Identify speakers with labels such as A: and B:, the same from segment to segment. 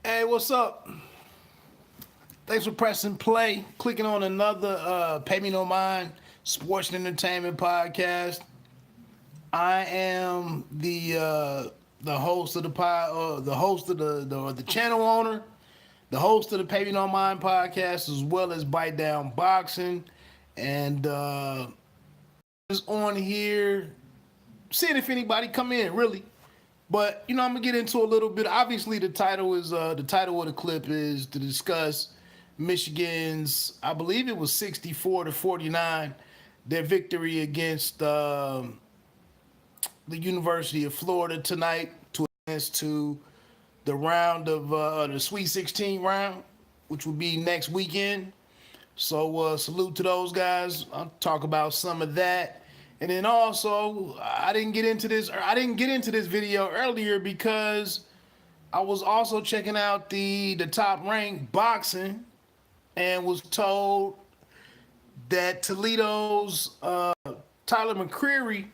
A: Hey, what's up? Thanks for pressing play, clicking on another Pay Me No Mind Sports and Entertainment podcast. I am the host of the the host of the channel owner, the host of the Pay Me No Mind podcast, as well as Bite Down Boxing, and just on here seeing if anybody come in really. But I'm gonna get into a little bit. Obviously, the title of the clip is to discuss Michigan's, I believe it was 64-49, their victory against the University of Florida tonight to advance to the round of the Sweet 16 round, which will be next weekend. So salute to those guys. I'll talk about some of that. And then also, I didn't get into this. I didn't get into this video earlier because I was also checking out the top ranked boxing and was told that Toledo's Tyler McCreary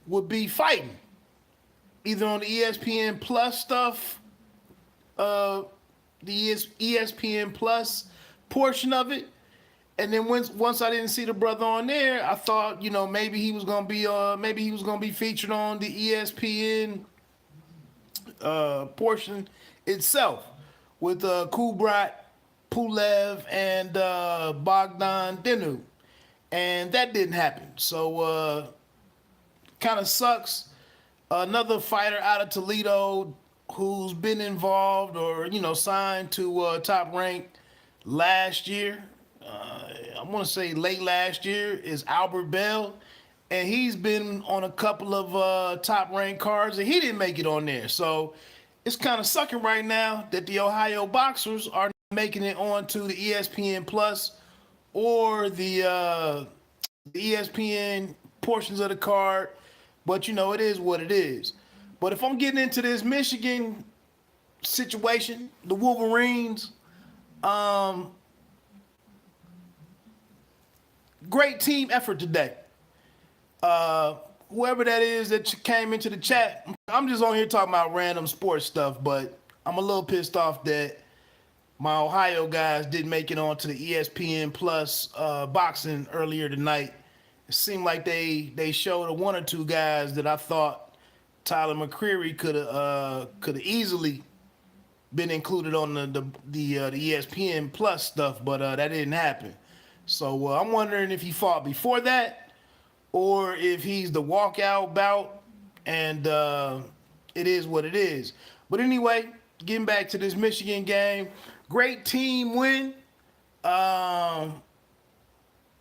A: would be fighting either on the ESPN Plus stuff, the ESPN Plus portion of it. And then once I didn't see the brother on there, I thought maybe he was gonna be featured on the ESPN portion itself with Kubrat Pulev and Bogdan Dinu, and that didn't happen. So kind of sucks. Another fighter out of Toledo who's been involved or signed to Top Rank last year. I want to say late last year is Albert Bell, and he's been on a couple of Top Rank cards, and he didn't make it on there. So it's kind of sucking right now that the Ohio boxers are not making it onto the ESPN Plus or the ESPN portions of the card. But it is what it is. But if I'm getting into this Michigan situation, the Wolverines, great team effort today. Whoever that is that came into the chat, I'm just on here talking about random sports stuff, but I'm a little pissed off that my Ohio guys didn't make it onto the ESPN Plus boxing earlier tonight. It seemed like they showed one or two guys that I thought Tyler McCreary could have easily been included on the ESPN Plus stuff, but that didn't happen. So I'm wondering if he fought before that or if he's the walkout bout, and it is what it is. But anyway, getting back to this Michigan game, great team win. I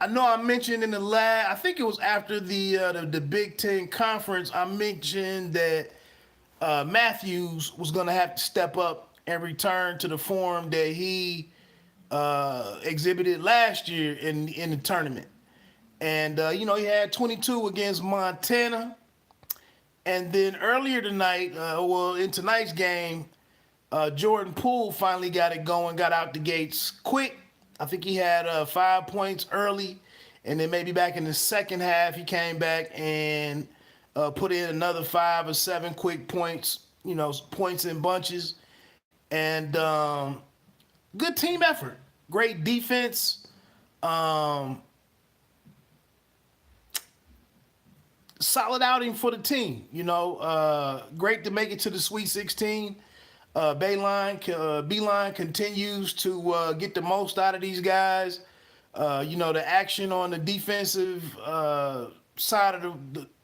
A: know I mentioned in the last, I think it was after the Big Ten conference, I mentioned that Matthews was going to have to step up and return to the form that he exhibited last year in the tournament. And, he had 22 against Montana. And then earlier tonight, in tonight's game, Jordan Poole finally got it going, got out the gates quick. I think he had 5 points early, and then maybe back in the second half, he came back and put in another 5 or 7 quick points, points in bunches. And good team effort, great defense. Solid outing for the team, great to make it to the Sweet 16. Beeline continues to get the most out of these guys. The action on the defensive side of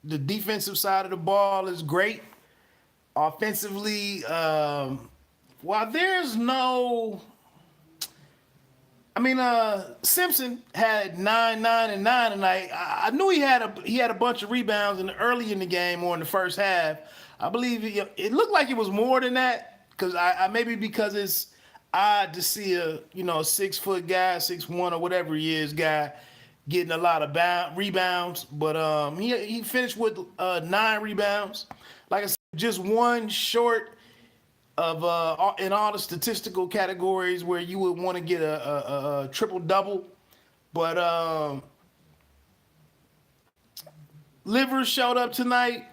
A: the defensive side of the ball is great. Offensively, while there's no, Simpson had 9, 9, and 9 tonight. I knew he had a bunch of rebounds early in the game or in the first half. I believe it looked like it was more than that. Because I maybe because it's odd to see a 6-foot guy, 6'1" or whatever he is, guy getting a lot of rebounds, but he finished with 9 rebounds. Like I said, just one short of in all the statistical categories where you would want to get a triple double, but Livers showed up tonight.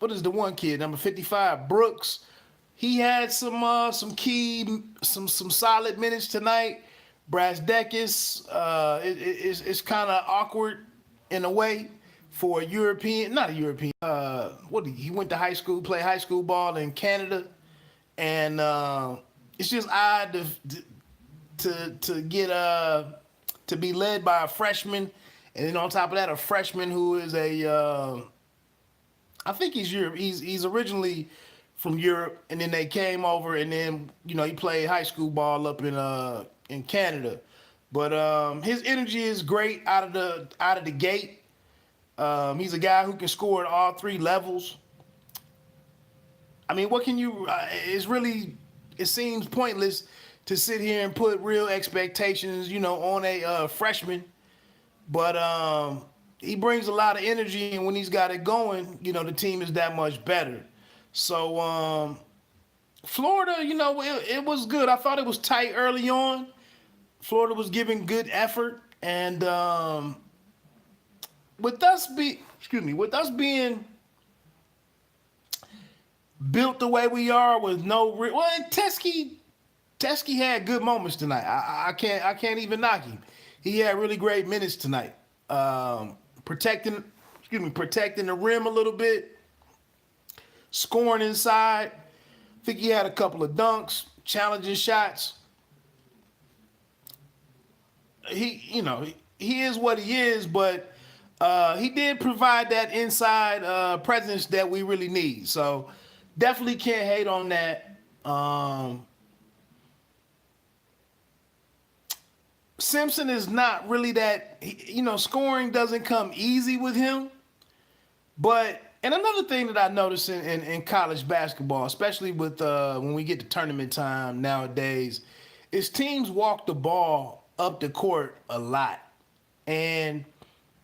A: What is the one kid, number 55, Brooks, he had some key some solid minutes tonight. Brasdeckis, it's kind of awkward in a way for a European, not a European. What he went to high school, play high school ball in Canada, and it's just odd to get to be led by a freshman, and then on top of that, a freshman who is a I think he's Europe. He's originally from Europe, and then they came over, and then he played high school ball up in Canada. But his energy is great out of the gate. He's a guy who can score at all three levels. I mean, what can you? It seems pointless to sit here and put real expectations, on a freshman. But he brings a lot of energy, and when he's got it going, the team is that much better. So Florida, it was good. I thought it was tight early on. Florida was giving good effort, and with us being built the way we are with Teskey had good moments tonight. I can't even knock him. He had really great minutes tonight. Protecting the rim a little bit, scoring inside. I think he had a couple of dunks, challenging shots. He is what he is, but he did provide that inside presence that we really need. So definitely can't hate on that. Simpson is not really that, scoring doesn't come easy with him. And another thing that I notice in college basketball, especially with when we get to tournament time nowadays, is teams walk the ball up the court a lot. And,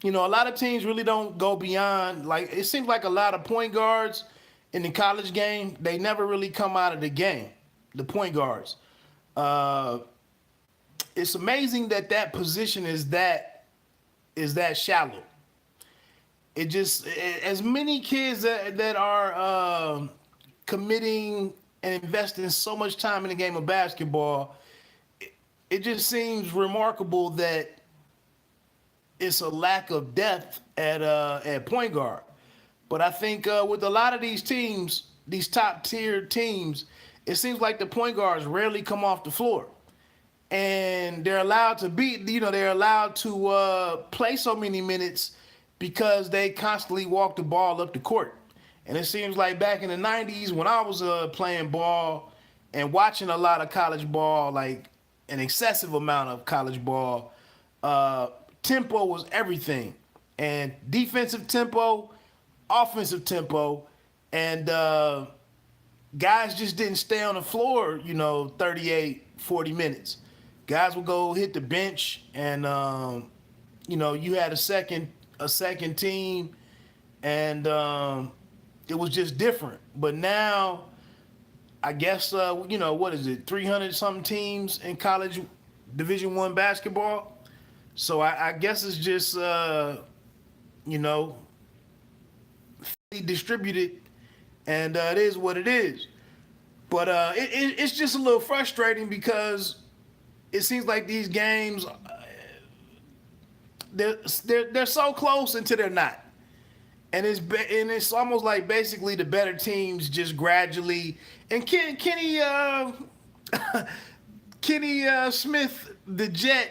A: a lot of teams really don't go beyond, like, it seems like a lot of point guards in the college game, they never really come out of the game, the point guards. It's amazing that position is that shallow. It just, as many kids that are committing and investing so much time in the game of basketball, it just seems remarkable that it's a lack of depth at point guard. But I think with a lot of these teams, these top tier teams, it seems like the point guards rarely come off the floor. And they're allowed to play so many minutes because they constantly walk the ball up the court. And it seems like back in the 90s when I was playing ball and watching a lot of college ball, like an excessive amount of college ball, tempo was everything. And defensive tempo, offensive tempo, and guys just didn't stay on the floor, 38, 40 minutes. Guys would go hit the bench, and you had a second team, and it was just different. But now, I guess what is it, 300 something teams in college Division I basketball. So I guess it's just distributed, and it is what it is. But it's just a little frustrating because it seems like these games, they're so close until they're not, and it's almost like basically the better teams just gradually. And Kenny Smith, the Jet,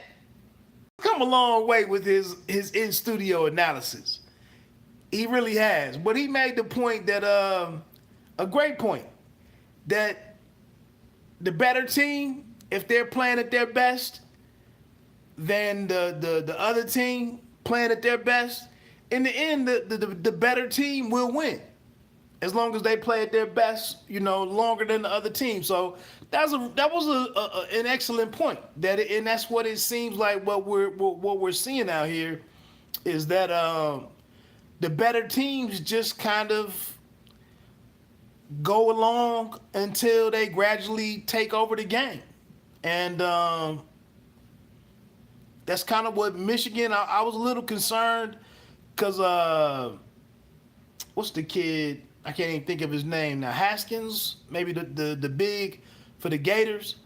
A: come a long way with his in studio analysis. He really has. But he made the point that a great point, that the better team, if they're playing at their best, than the other team playing at their best, in the end, the better team will win, as long as they play at their best, longer than the other team. So that was an excellent point. And that's what it seems like. What we're seeing out here is that the better teams just kind of go along until they gradually take over the game. And that's kind of what Michigan, I was a little concerned because what's the kid? I can't even think of his name now. Haskins, maybe the big for the Gators.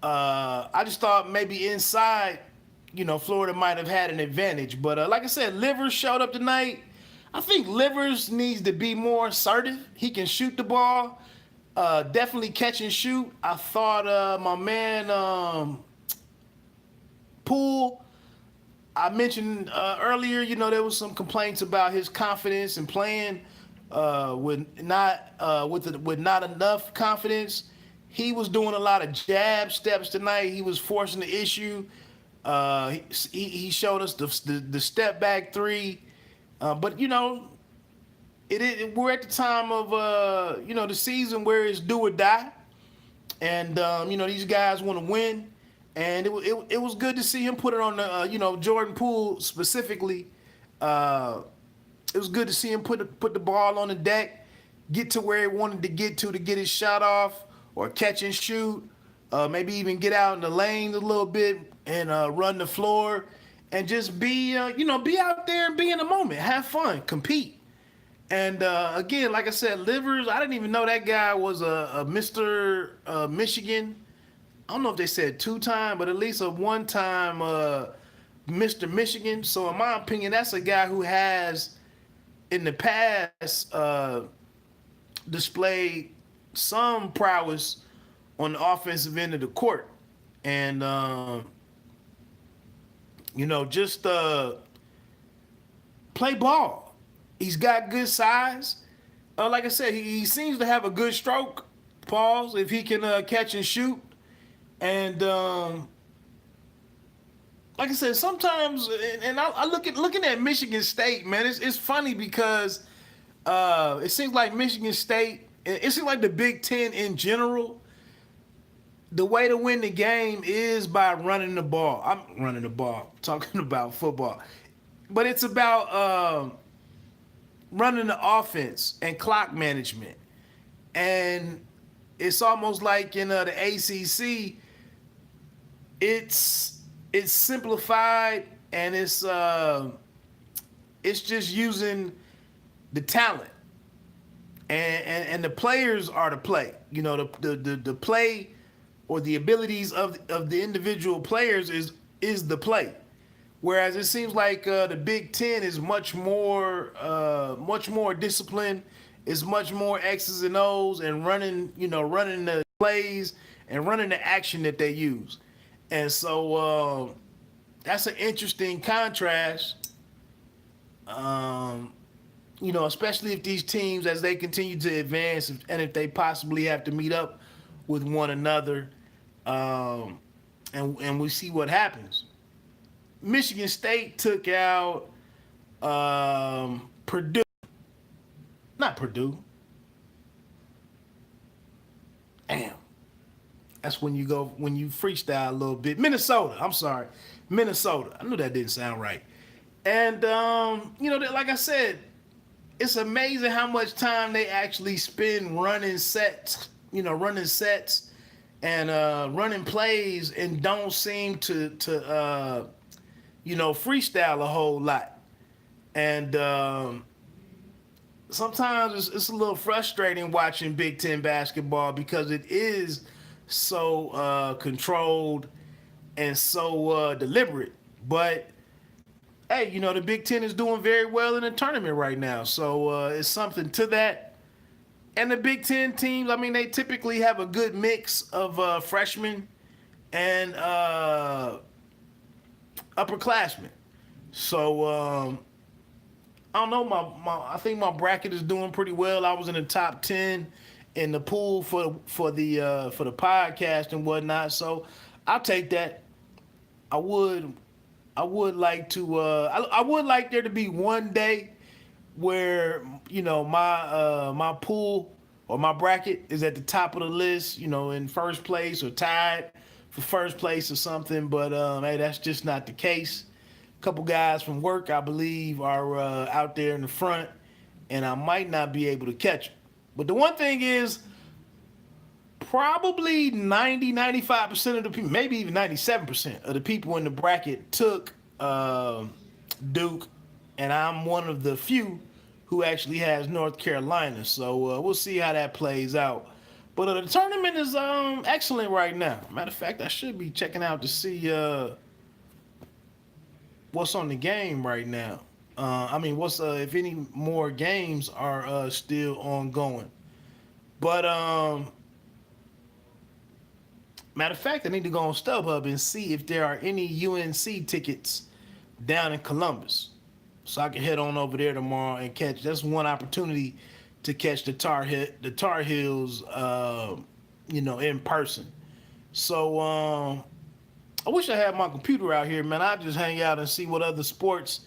A: I just thought maybe inside, Florida might have had an advantage. But like I said, Livers showed up tonight. I think Livers needs to be more assertive. He can shoot the ball, definitely catch and shoot. I thought my man Poole, I mentioned earlier, there was some complaints about his confidence and playing with not enough confidence. He was doing a lot of jab steps tonight. He was forcing the issue. He showed us the step back three, but we're at the time of the season where it's do or die, and these guys want to win, and it was good to see him put it on the Jordan Poole specifically. It was good to see him put the ball on the deck, get to where he wanted to get his shot off or catch and shoot, maybe even get out in the lane a little bit and run the floor and just be out there and be in the moment, have fun, compete. And again, like I said, Livers, I didn't even know that guy was a Mr. Michigan. I don't know if they said 2-time, but at least a 1-time Mr. Michigan. So in my opinion, that's a guy who has in the past displayed some prowess on the offensive end of the court. And, just play ball. He's got good size. Like I said, he seems to have a good stroke, Pauls, if he can catch and shoot. And like I said, sometimes, and I looking at Michigan State, man, it's funny because it seems like Michigan State, it seems like the Big Ten in general, the way to win the game is by running the ball. I'm running the ball, talking about football. But it's about running the offense and clock management. And it's almost like in the ACC, it's simplified and it's just using the talent. And the players are to play. The play or the abilities of the individual players is the play. Whereas it seems like the Big Ten is much more disciplined, is much more X's and O's and running the plays and running the action that they use. And so that's an interesting contrast. Especially if these teams, as they continue to advance, and if they possibly have to meet up with one another, and we see what happens. Michigan State took out Purdue. Not Purdue. Damn. That's when you freestyle a little bit. Minnesota. I'm sorry. Minnesota. I knew that didn't sound right. And, like I said, it's amazing how much time they actually spend running sets and running plays and don't seem to freestyle a whole lot. And sometimes it's a little frustrating watching Big Ten basketball because it is so controlled and so deliberate. But hey, the Big Ten is doing very well in the tournament right now. So it's something to that. And the Big Ten teams, I mean, they typically have a good mix of freshmen and upperclassmen. So I don't know. I think my bracket is doing pretty well. I was in the top 10 in the pool for the podcast and whatnot. So I'll take that. I would like to. I would like there to be one day where my pool or my bracket is at the top of the list. In first place or tied for first place or something. But hey, that's just not the case. A couple guys from work, I believe, are out there in the front, and I might not be able to catch them. But the one thing is, probably 95% of the people, maybe even 97% of the people in the bracket took Duke, and I'm one of the few who actually has North Carolina. So we'll see how that plays out. But the tournament is excellent right now. Matter of fact, I should be checking out to see what's on the game right now. I mean, what's if any more games are still ongoing. But matter of fact, I need to go on StubHub and see if there are any UNC tickets down in Columbus, so I can head on over there tomorrow and catch. That's one opportunity to catch the Tar Heels, in person. So I wish I had my computer out here, man. I just hang out and see what other sports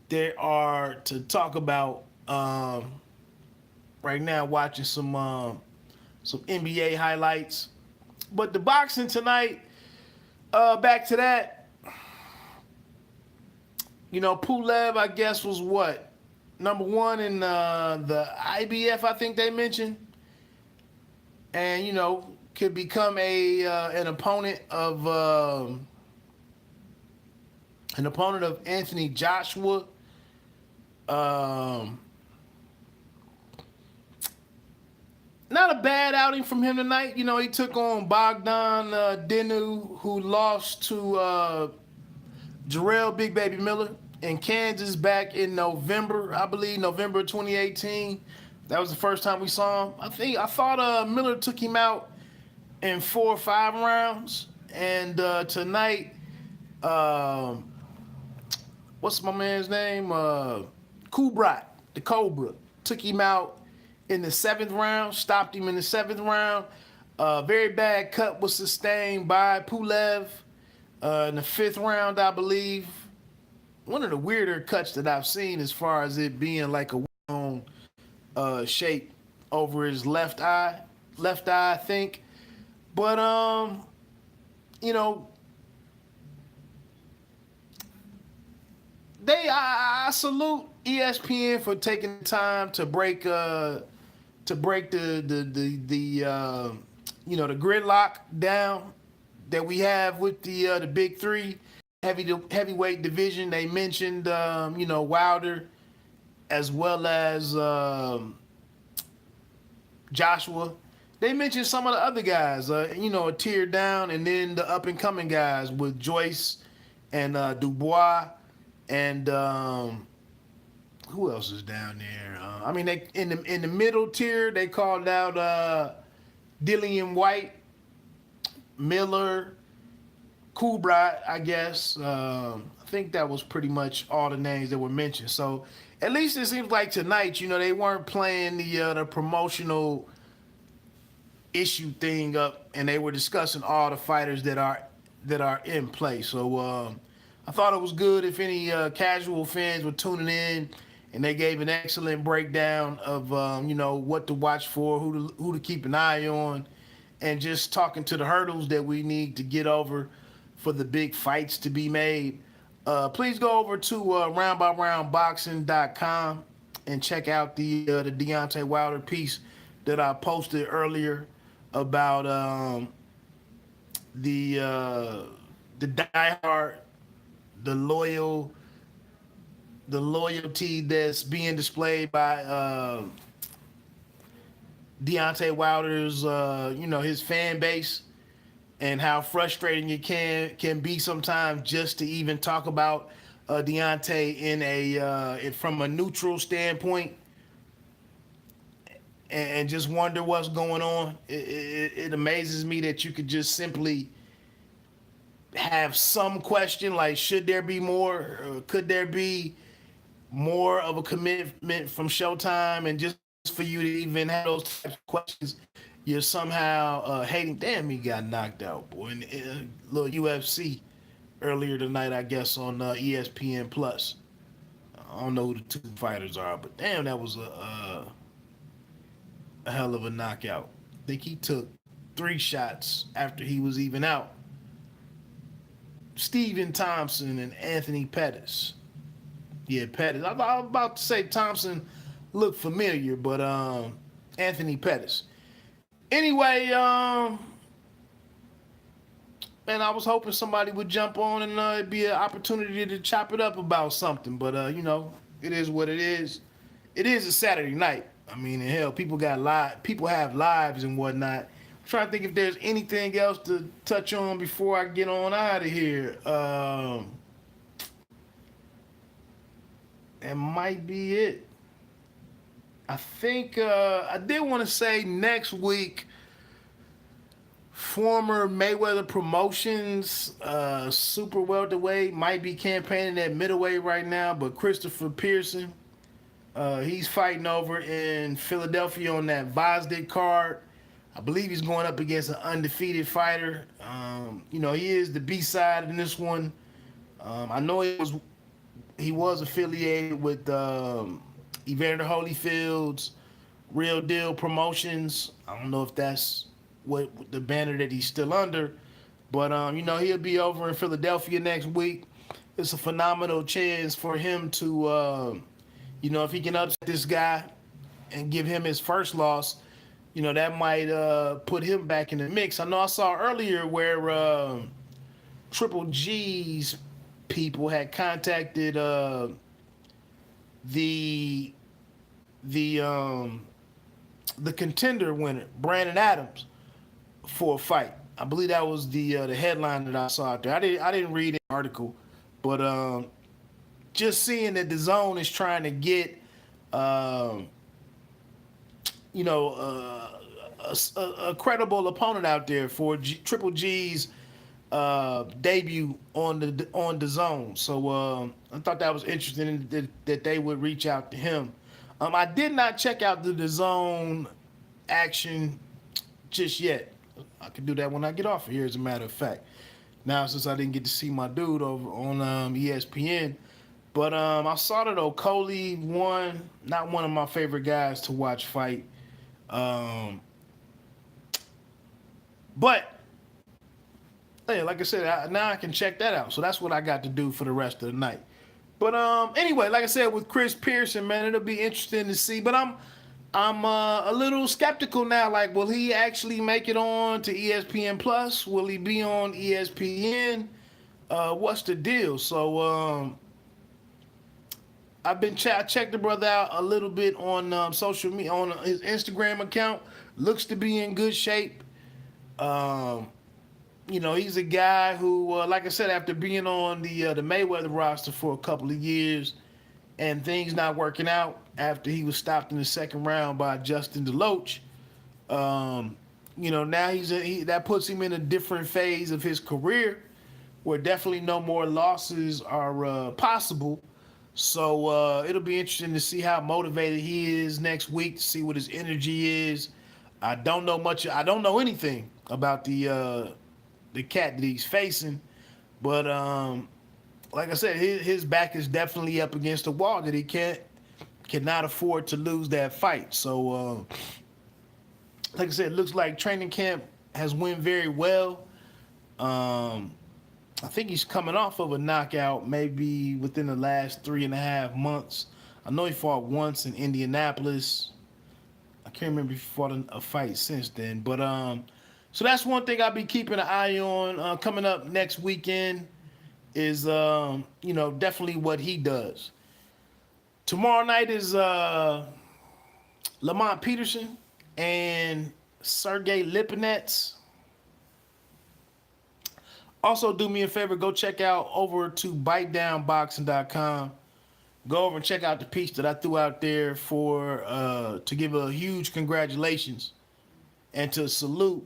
A: there are to talk about. Right now, watching some NBA highlights, but the boxing tonight. Back to that. Pulev, I guess, was what? Number one in the IBF, I think they mentioned. And, could become an opponent of Anthony Joshua. Not a bad outing from him tonight. He took on Bogdan Dinu, who lost to Jarrell Big Baby Miller in Kansas back in November, I believe, November 2018. That was the first time we saw him. I thought Miller took him out in 4 or 5 rounds. And tonight, what's my man's name? Kubrat, the Cobra, took him out in the 7th round, stopped him in the 7th round. Very bad cut was sustained by Pulev in the 5th round, I believe. One of the weirder cuts that I've seen, as far as it being like a shape over his left eye, I think. But I salute ESPN for taking the time to break the gridlock down that we have with the big three heavyweight division. They mentioned Wilder as well as Joshua. They mentioned some of the other guys, a tier down, and then the up and coming guys with Joyce and Dubois and who else is down there? They in the middle tier they called out Dillian White, Miller, Kubrat, I guess. I think that was pretty much all the names that were mentioned. So at least it seems like tonight, they weren't playing the promotional issue thing up, and they were discussing all the fighters that are in play. So I thought it was good if any casual fans were tuning in, and they gave an excellent breakdown of what to watch for, who to keep an eye on, and just talking to the hurdles that we need to get over for the big fights to be made. Please go over to roundbyroundboxing.com and check out the Deontay Wilder piece that I posted earlier about the diehard, the loyalty that's being displayed by Deontay Wilder's his fan base, and how frustrating it can be sometimes just to even talk about Deontay in from a neutral standpoint, and just wonder what's going on. It amazes me that you could just simply have some question like, should there be more? Or could there be more of a commitment from Showtime? And just for you to even have those types of questions, you're somehow hating. Damn, he got knocked out, boy. In a little UFC earlier tonight, I guess, on ESPN Plus. I don't know who the two fighters are, but damn, that was a hell of a knockout. I think he took 3 shots after he was even out. Stephen Thompson and Anthony Pettis. Yeah, Pettis. I was about to say Thompson looked familiar, but Anthony Pettis. Anyway, man, I was hoping somebody would jump on and it'd be an opportunity to chop it up about something. But, it is what it is. it is a Saturday night. I mean, hell, people have lives and whatnot. I'm trying to think if there's anything else to touch on before I get on out of here. That might be it. I think I did want to say next week, former Mayweather Promotions super welterweight might be campaigning at middleweight right now, but Christopher Pearson, he's fighting over in Philadelphia on that Vosdick card. I believe he's going up against an undefeated fighter. He is the B side in this one. I know he was affiliated with Evander Holyfield's Real Deal Promotions. I don't know if that's what the banner that he's still under, but he'll be over in Philadelphia next week. It's a phenomenal chance for him to, if he can upset this guy and give him his first loss, that might put him back in the mix. I know I saw earlier where Triple G's people had contacted the contender winner, Brandon Adams, for a fight. I believe that was the headline that I saw out there. I didn't read the article, but just seeing that the Zone is trying to get a credible opponent out there for Triple G's debut on the Zone. So I thought that was interesting that they would reach out to him. I did not check out the Zone action just yet. I can do that when I get off of here, as a matter of fact. Now, since I didn't get to see my dude over on ESPN. But I saw that Okolie won. Not one of my favorite guys to watch fight. But hey, like I said, now I can check that out. So that's what I got to do for the rest of the night. But anyway, like I said, with Chris Pearson, man, it'll be interesting to see. But I'm a little skeptical now. Like, will he actually make it on to ESPN Plus? Will he be on ESPN? What's the deal? So I checked the brother out a little bit on social media, on his Instagram account. Looks to be in good shape. He's a guy who, like I said, after being on the Mayweather roster for a couple of years and things not working out after he was stopped in the second round by Justin DeLoach, now that puts him in a different phase of his career where definitely no more losses are possible. So it'll be interesting to see how motivated he is next week, to see what his energy is. I don't know anything about the cat that he's facing, but like I said, his back is definitely up against the wall that he cannot afford to lose that fight. So like I said, it looks like training camp has went very well. I think he's coming off of a knockout maybe within the last 3.5 months. I know he fought once in Indianapolis. I can't remember if he fought a fight since then, but so that's one thing I'll be keeping an eye on coming up next weekend is, definitely what he does. Tomorrow night is Lamont Peterson and Sergey Lipinets. Also, do me a favor, go check out over to bitedownboxing.com. Go over and check out the piece that I threw out there to give a huge congratulations and to salute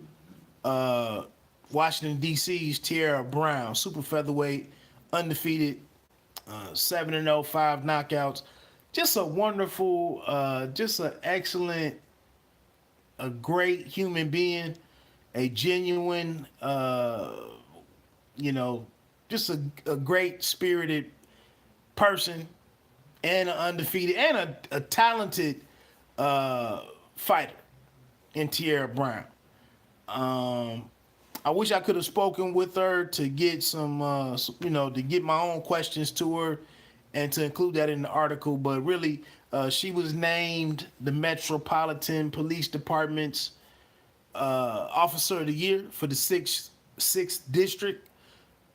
A: Washington, D.C.'s Tierra Brown, super featherweight, undefeated, 7-0, 5 knockouts. Just a wonderful, just an excellent, a great human being, a genuine, just a great spirited person, and an undefeated and a talented fighter in Tierra Brown. I wish I could have spoken with her to get to get my own questions to her and to include that in the article. But really, she was named the Metropolitan Police Department's Officer of the Year for the 6th District,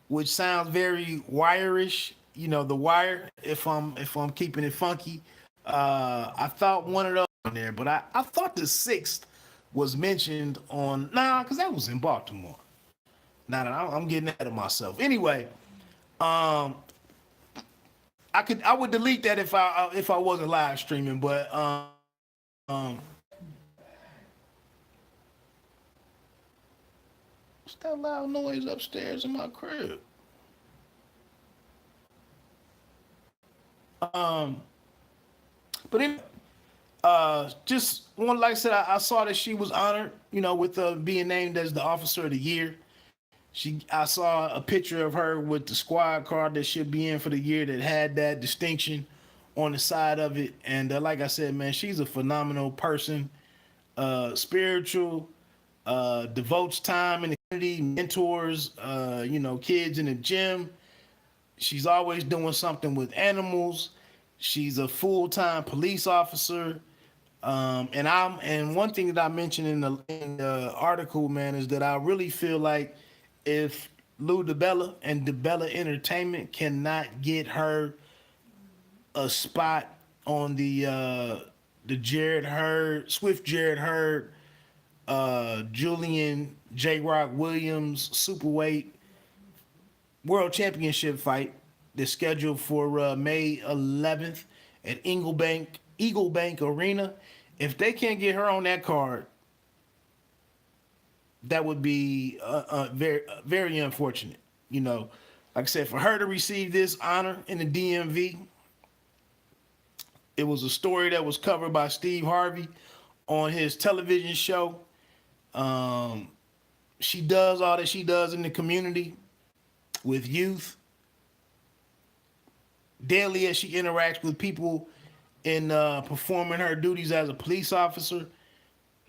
A: which sounds very Wire-ish. The Wire, if I'm keeping it funky. I thought one of those on there, but I thought the sixth was mentioned on because that was in Baltimore. Now that I'm getting ahead of myself. Anyway, um, I would delete that if I wasn't live streaming, but what's that loud noise upstairs in my crib? Um, but anyway, just one like I said, I saw that she was honored, with being named as the Officer of the Year. I saw a picture of her with the squad card that she'll be in for the year that had that distinction on the side of it. And like I said, man, she's a phenomenal person, spiritual, devotes time in the community, mentors, kids in the gym. She's always doing something with animals. She's a full-time police officer. And one thing that I mentioned in the article, man, is that I really feel like if Lou DeBella and DeBella Entertainment cannot get her a spot on the Jared Hurd, Swift Jared Hurd, Julian J. Rock Williams Superweight World Championship fight that's scheduled for May 11th at Eagle Bank Arena. If they can't get her on that card, that would be very very unfortunate. Like I said, for her to receive this honor in the DMV, it was a story that was covered by Steve Harvey on his television show. Um, she does all that she does in the community with youth daily as she interacts with people in performing her duties as a police officer.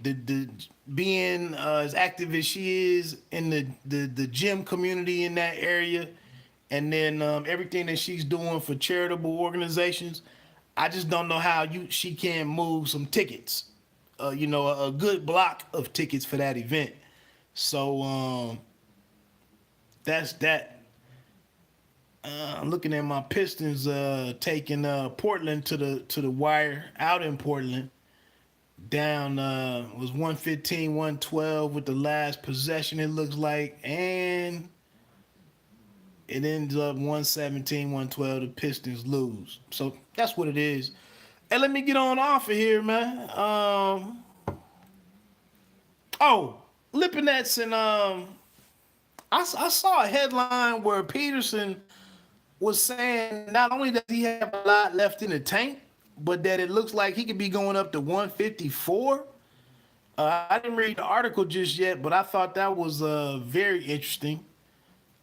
A: The being as active as she is in the gym community in that area, and then everything that she's doing for charitable organizations, I just don't know how she can move some tickets, a good block of tickets for that event. So that's that. I'm looking at my Pistons taking Portland to the wire out in Portland. Down was 115, 112 with the last possession, it looks like, and it ends up 117, 112. The Pistons lose. So that's what it is. Hey, let me get on off of here, man. Oh, Lipinets and I saw a headline where Peterson was saying not only does he have a lot left in the tank, but that it looks like he could be going up to 154. I didn't read the article just yet, but I thought that was very interesting.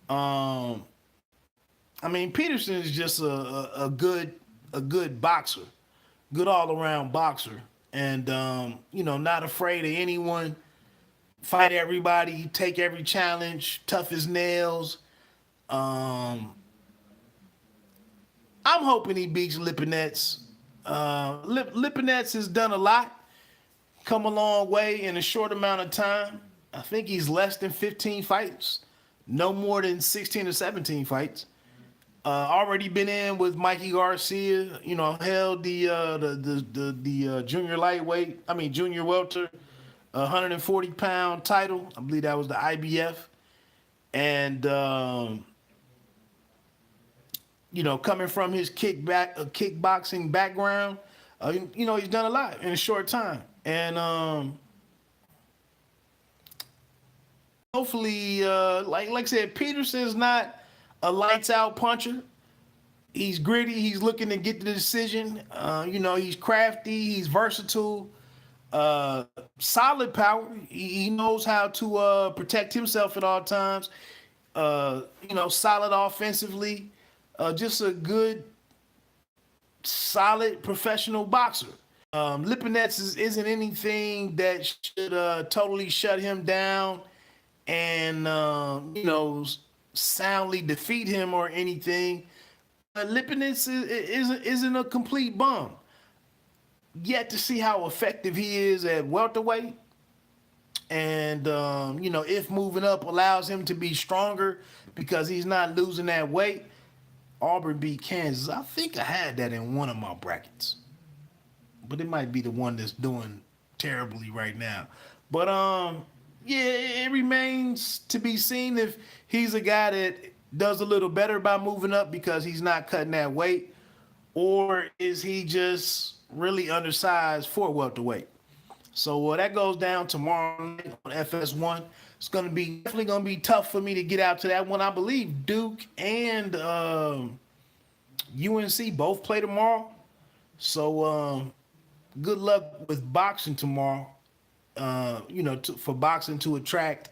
A: Um, I mean, Peterson is just a good boxer, good all around boxer, and not afraid of anyone. Fight everybody, take every challenge, tough as nails. Um, I'm hoping he beats Lipinets. Lipinets has done a lot, come a long way in a short amount of time. I think he's less than 15 fights, no more than 16 or 17 fights. Already been in with Mikey Garcia. Held the junior lightweight. I mean junior welter, 140-pound title. I believe that was the IBF. And coming from his kickboxing background, he's done a lot in a short time. And hopefully, like I said, Peterson's not a lights out puncher. He's gritty. He's looking to get the decision. He's crafty. He's versatile. Solid power. He knows how to protect himself at all times. Solid offensively. Just a good, solid professional boxer. Lipinets isn't anything that should totally shut him down and soundly defeat him or anything. Lipinets isn't a complete bum. Yet to see how effective he is at welterweight, and if moving up allows him to be stronger because he's not losing that weight. Auburn beat Kansas. I think I had that in one of my brackets. but it might be the one that's doing terribly right now. But yeah, it remains to be seen if he's a guy that does a little better by moving up because he's not cutting that weight, or is he just really undersized for welterweight? So that goes down tomorrow night on FS1. It's gonna be definitely gonna be tough for me to get out to that one. I believe Duke and UNC both play tomorrow. So good luck with boxing tomorrow. For boxing to attract,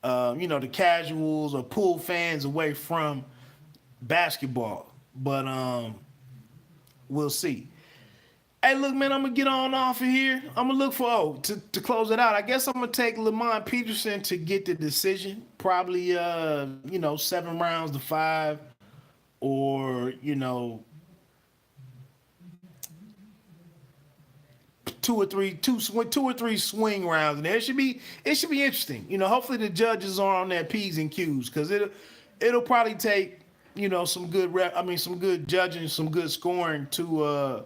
A: the casuals or pull fans away from basketball. But we'll see. Hey, look, man, I'm gonna get on off of here. I'm gonna look for to close it out. I guess I'm gonna take Lamont Peterson to get the decision. Probably 7 rounds to 5, or two or three swing rounds. And it should be interesting. Hopefully the judges are on their P's and Q's, because it'll probably take some good judging, some good scoring to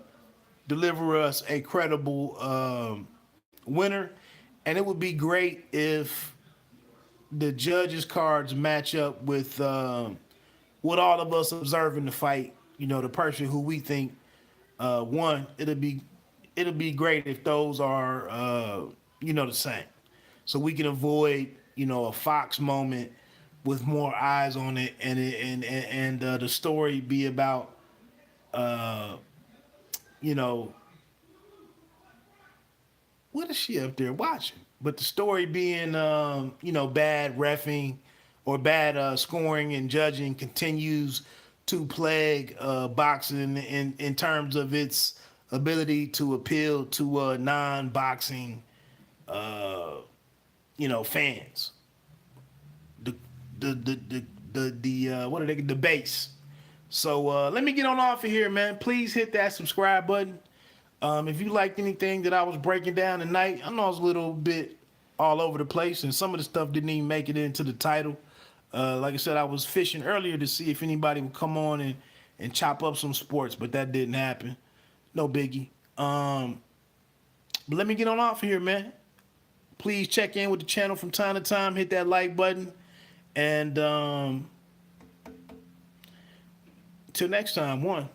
A: deliver us a credible winner. And it would be great if the judges' cards match up with what all of us observing the fight. The person who we think won. It'll be great if those are the same, so we can avoid a Fox moment with more eyes on it, and the story be about you know what is she up there watching? But the story being, bad refing or bad scoring and judging continues to plague boxing in terms of its ability to appeal to non-boxing, fans. The what are they? The base. So let me get on off of here, man. Please hit that subscribe button. If you liked anything that I was breaking down tonight, I know I was a little bit all over the place, and some of the stuff didn't even make it into the title. Like I said, I was fishing earlier to see if anybody would come on and chop up some sports, but that didn't happen. No biggie. But let me get on off here, man. Please check in with the channel from time to time. Hit that like button. And till next time, one.